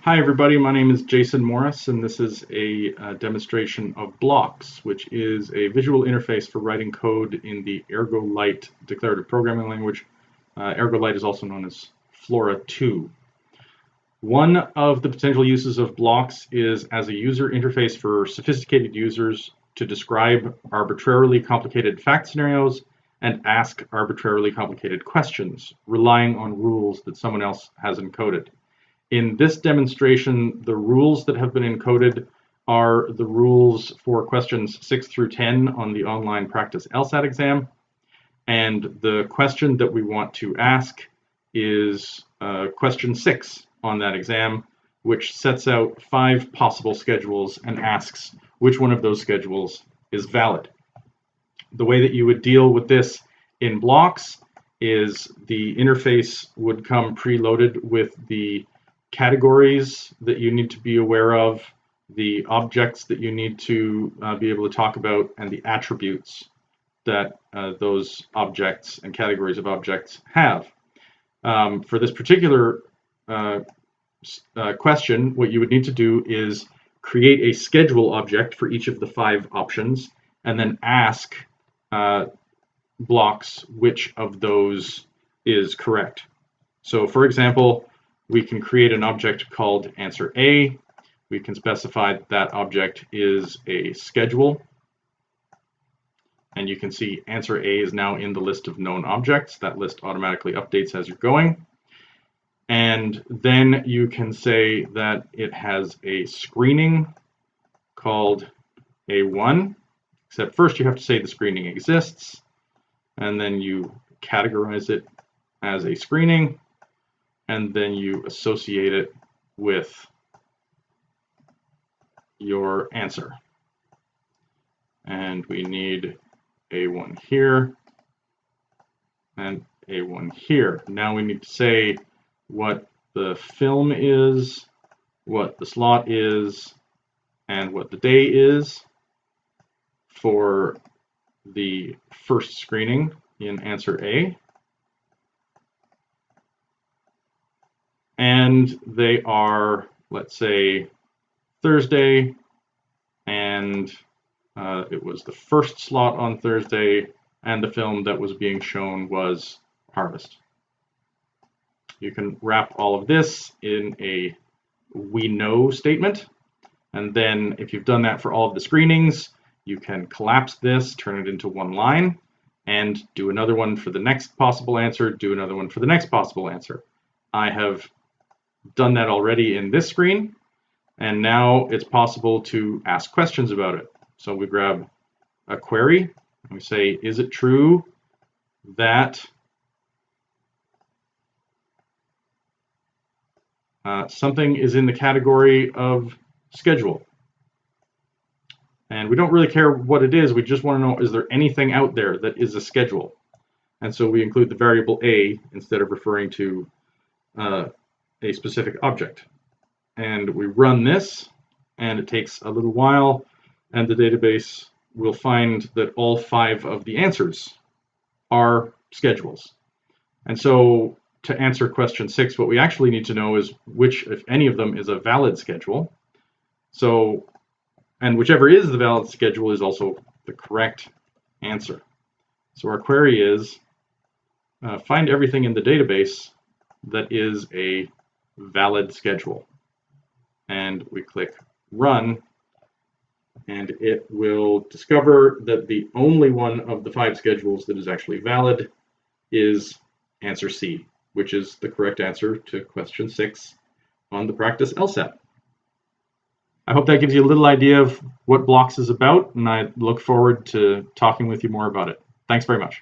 Hi everybody, my name is Jason Morris and this is a demonstration of Blawx, which is a visual interface for writing code in the ErgoLite declarative programming language. ErgoLite is also known as Flora 2. One of the potential uses of Blawx is as a user interface for sophisticated users to describe arbitrarily complicated fact scenarios and ask arbitrarily complicated questions, relying on rules that someone else has encoded. In this demonstration, the rules that have been encoded are the rules for questions 6 through 10 on the online practice LSAT exam. And the question that we want to ask is question 6 on that exam, which sets out 5 possible schedules and asks which one of those schedules is valid. The way that you would deal with this in Blawx is the interface would come preloaded with the categories that you need to be aware of, the objects that you need to be able to talk about, and the attributes that those objects and categories of objects have. For this particular question, what you would need to do is create a schedule object for each of the 5 options, and then ask Blawx which of those is correct. So for example, we can create an object called answer A. We can specify that object is a schedule. And you can see answer A is now in the list of known objects. That list automatically updates as you're going. And then you can say that it has a screening called A1, except first you have to say the screening exists, and then you categorize it as a screening, and then you associate it with your answer. And we need A1 here and A1 here. Now we need to say what the film is, what the slot is, and what the day is for the first screening in answer A. And they are, let's say, Thursday, and it was the first slot on Thursday, and the film that was being shown was Harvest. You can wrap all of this in a we know statement, and then if you've done that for all of the screenings, you can collapse this, turn it into one line, and do another one for the next possible answer, do another one for the next possible answer. I have done that already in this screen, and now it's possible to ask questions about it. So we grab a query and we say, is it true that something is in the category of schedule? And we don't really care what it is, we just want to know, is there anything out there that is a schedule? And so we include the variable A instead of referring to a specific object. And we run this, and it takes a little while, and the database will find that all 5 of the answers are schedules. And so to answer question 6, what we actually need to know is which, if any of them, is a valid schedule. So, and whichever is the valid schedule is also the correct answer. So our query is find everything in the database that is a valid schedule. And we click run, and it will discover that the only one of the 5 schedules that is actually valid is answer C, which is the correct answer to question 6 on the practice LSAT. I hope that gives you a little idea of what Blawx is about, and I look forward to talking with you more about it. Thanks very much.